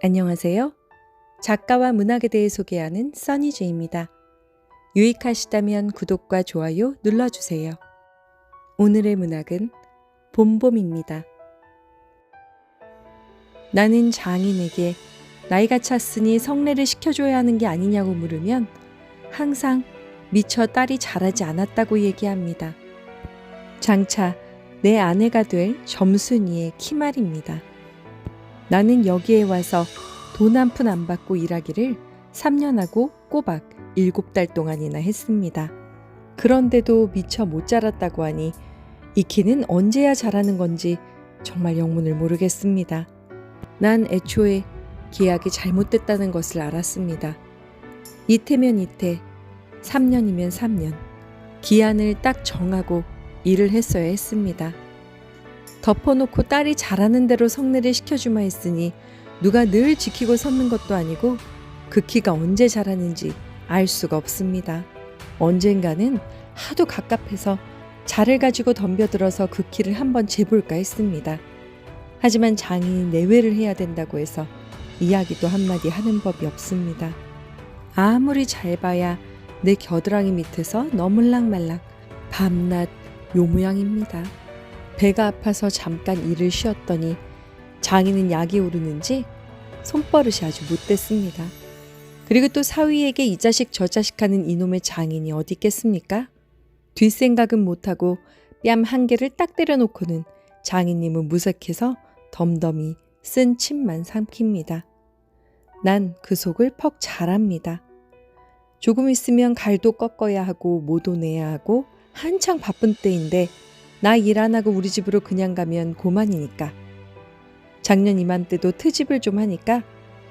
안녕하세요. 작가와 문학에 대해 소개하는 써니주입니다. 유익하시다면 구독과 좋아요 눌러주세요. 오늘의 문학은 봄봄입니다. 나는 장인에게 나이가 찼으니 성례를 시켜줘야 하는 게 아니냐고 물으면 항상 미처 딸이 자라지 않았다고 얘기합니다. 장차 내 아내가 될 점순이의 키말입니다. 나는 여기에 와서 돈 한 푼 안 받고 일하기를 3년하고 꼬박 7달 동안이나 했습니다. 그런데도 미처 못 자랐다고 하니 이 키는 언제야 자라는 건지 정말 영문을 모르겠습니다. 난 애초에 계약이 잘못됐다는 것을 알았습니다. 이태면 이태, 3년이면 3년, 기한을 딱 정하고 일을 했어야 했습니다. 덮어놓고 딸이 자라는 대로 성례를 시켜주마 했으니 누가 늘 지키고 섰는 것도 아니고 그 키가 언제 자라는지 알 수가 없습니다. 언젠가는 하도 갑갑해서 자를 가지고 덤벼들어서 그 키를 한번 재볼까 했습니다. 하지만 장인이 내외를 해야 된다고 해서 이야기도 한마디 하는 법이 없습니다. 아무리 잘 봐야 내 겨드랑이 밑에서 너물락말락 밤낮 요 모양입니다. 배가 아파서 잠깐 일을 쉬었더니 장인은 약이 오르는지 손버릇이 아주 못됐습니다. 그리고 또 사위에게 이 자식 저 자식 하는 이놈의 장인이 어디 있겠습니까? 뒷생각은 못하고 뺨 한 개를 딱 때려놓고는 장인님은 무색해서 덤덤히 쓴 침만 삼킵니다. 난 그 속을 퍽 잘합니다. 조금 있으면 갈도 꺾어야 하고 모도 내야 하고 한창 바쁜 때인데 나 일 안 하고 우리 집으로 그냥 가면 고만이니까. 작년 이맘때도 트집을 좀 하니까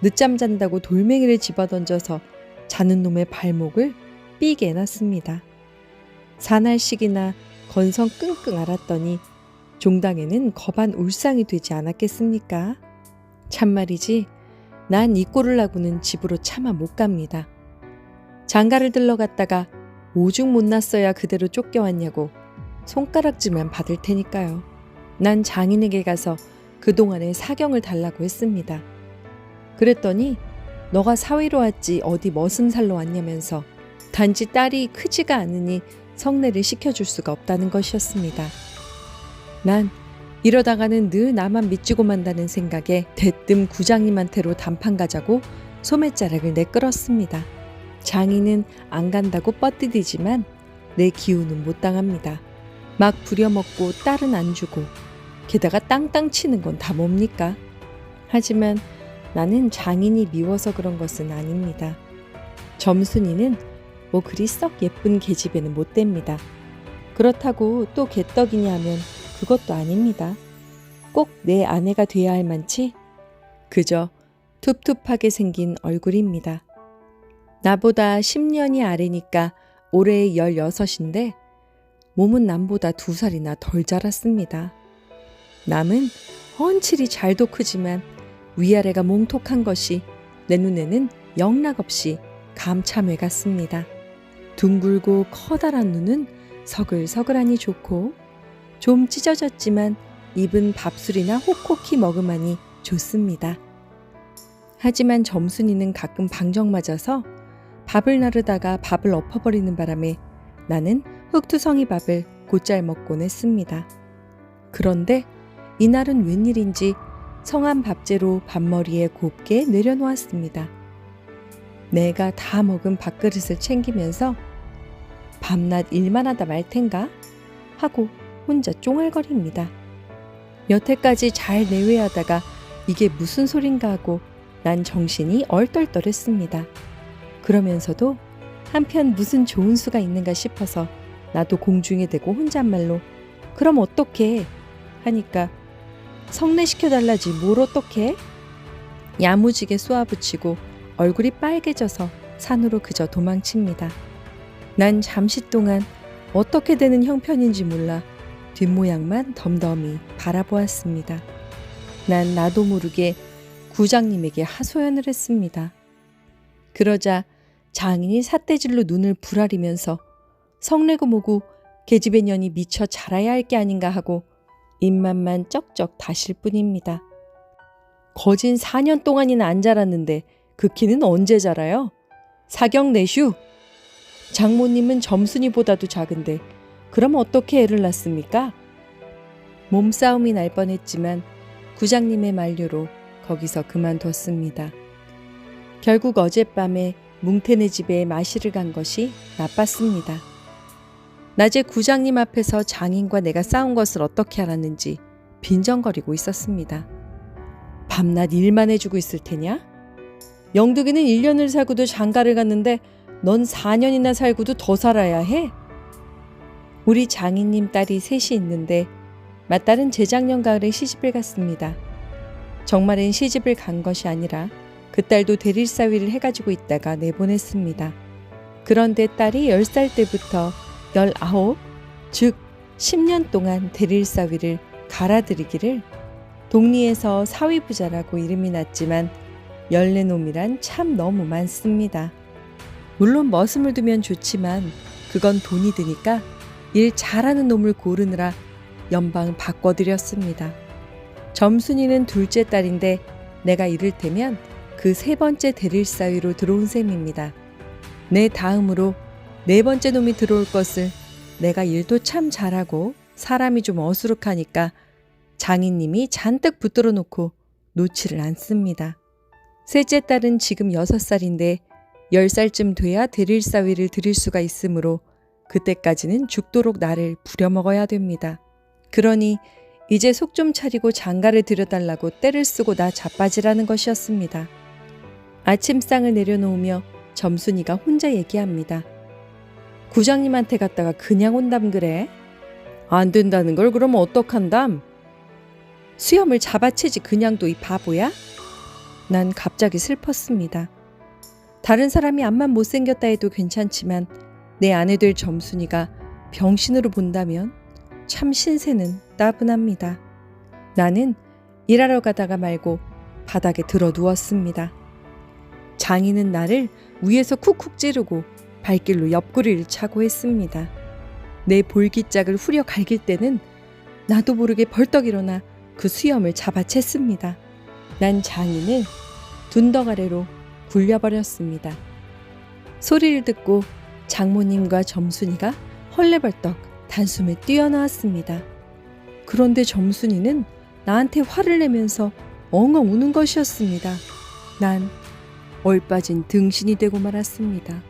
늦잠 잔다고 돌멩이를 집어던져서 자는 놈의 발목을 삐게 해놨습니다. 사날씩이나 건성 끙끙 앓았더니 종당에는 겁한 울상이 되지 않았겠습니까? 참말이지 난 이 꼴을 하고는 집으로 차마 못 갑니다. 장가를 들러갔다가 오죽 못났어야 그대로 쫓겨왔냐고 손가락질만 받을 테니까요. 난 장인에게 가서 그동안의 사경을 달라고 했습니다. 그랬더니 너가 사위로 왔지 어디 머슴살로 왔냐면서 단지 딸이 크지가 않으니 성례를 시켜줄 수가 없다는 것이었습니다. 난 이러다가는 늘 나만 미치고 만다는 생각에 대뜸 구장님한테로 단판 가자고 소매자락을 내끌었습니다. 장인은 안 간다고 뻗디디지만 내 기운은 못 당합니다. 막 부려먹고 딸은 안 주고 게다가 땅땅 치는 건 다 뭡니까? 하지만 나는 장인이 미워서 그런 것은 아닙니다. 점순이는 뭐 그리 썩 예쁜 계집애는 못 됩니다. 그렇다고 또 개떡이냐 하면 그것도 아닙니다. 꼭 내 아내가 돼야 할 만치 그저 툭툭하게 생긴 얼굴입니다. 나보다 10년이 아래니까 올해 16인데 몸은 남보다 2살이나 덜 자랐습니다. 남은 훤칠이 잘도 크지만 위아래가 몽톡한 것이 내 눈에는 영락없이 감참해 같습니다. 둥글고 커다란 눈은 서글서글하니 좋고 좀 찢어졌지만 입은 밥술이나 혹혹히 머금하니 좋습니다. 하지만 점순이는 가끔 방정 맞아서 밥을 나르다가 밥을 엎어버리는 바람에 나는 흑투성이 밥을 곧잘 먹곤 했습니다. 그런데 이날은 웬일인지 성한 밥재로 밥머리에 곱게 내려놓았습니다. 내가 다 먹은 밥그릇을 챙기면서 밤낮 일만 하다 말 텐가 하고 혼자 쫑알거립니다. 여태까지 잘 내외하다가 이게 무슨 소린가 하고 난 정신이 얼떨떨했습니다. 그러면서도 한편 무슨 좋은 수가 있는가 싶어서 나도 공중에 대고 혼잣말로 그럼 어떡해 하니까 성례시켜달라지 뭘 어떡해? 야무지게 쏘아붙이고 얼굴이 빨개져서 산으로 그저 도망칩니다. 난 잠시 동안 어떻게 되는 형편인지 몰라 뒷모양만 덤덤히 바라보았습니다. 난 나도 모르게 구장님에게 하소연을 했습니다. 그러자 장인이 삿대질로 눈을 부라리면서 성내고 뭐고 계집애 년이 미처 자라야 할 게 아닌가 하고 입맛만 쩍쩍 다실 뿐입니다. 거진 4년 동안이나 안 자랐는데 그 키는 언제 자라요? 사경 내슈. 장모님은 점순이보다도 작은데 그럼 어떻게 애를 낳습니까? 몸싸움이 날 뻔했지만 구장님의 만류로 거기서 그만뒀습니다. 결국 어젯밤에 뭉태네 집에 마시를 간 것이 나빴습니다. 낮에 구장님 앞에서 장인과 내가 싸운 것을 어떻게 알았는지 빈정거리고 있었습니다. 밤낮 일만 해주고 있을 테냐? 영득이는 1년을 살고도 장가를 갔는데 넌 4년이나 살고도 더 살아야 해? 우리 장인님 딸이 셋이 있는데 맏딸은 재작년 가을에 시집을 갔습니다. 정말은 시집을 간 것이 아니라 그 딸도 대릴사위를 해가지고 있다가 내보냈습니다. 그런데 딸이 10살 때부터 19, 즉 10년 동안 대릴사위를 갈아들이기를 동리에서 사위부자라고 이름이 났지만 열내놈이란 참 너무 많습니다. 물론 머슴을 두면 좋지만 그건 돈이 드니까 일 잘하는 놈을 고르느라 연방 바꿔드렸습니다. 점순이는 둘째 딸인데 내가 이를테면 그 세 번째 대릴사위로 들어온 셈입니다. 내 다음으로 네 번째 놈이 들어올 것을 내가 일도 참 잘하고 사람이 좀 어수룩하니까 장인님이 잔뜩 붙들어 놓고 놓지를 않습니다. 셋째 딸은 지금 6살인데 10살쯤 돼야 대릴사위를 드릴 수가 있으므로 그때까지는 죽도록 나를 부려먹어야 됩니다. 그러니 이제 속 좀 차리고 장가를 들여달라고 떼를 쓰고 나 자빠지라는 것이었습니다. 아침상을 내려놓으며 점순이가 혼자 얘기합니다. 구장님한테 갔다가 그냥 온담 그래? 안 된다는 걸 그럼 어떡한담? 수염을 잡아채지 그냥도 이 바보야? 난 갑자기 슬펐습니다. 다른 사람이 암만 못생겼다 해도 괜찮지만 내 아내 될 점순이가 병신으로 본다면 참 신세는 따분합니다. 나는 일하러 가다가 말고 바닥에 들어 누웠습니다. 장인은 나를 위에서 쿡쿡 찌르고 발길로 옆구리를 차고 했습니다. 내 볼기짝을 후려 갈길 때는 나도 모르게 벌떡 일어나 그 수염을 잡아챘습니다. 난 장인을 둔덕 아래로 굴려버렸습니다. 소리를 듣고 장모님과 점순이가 헐레벌떡 단숨에 뛰어나왔습니다. 그런데 점순이는 나한테 화를 내면서 엉엉 우는 것이었습니다. 난 얼빠진 등신이 되고 말았습니다.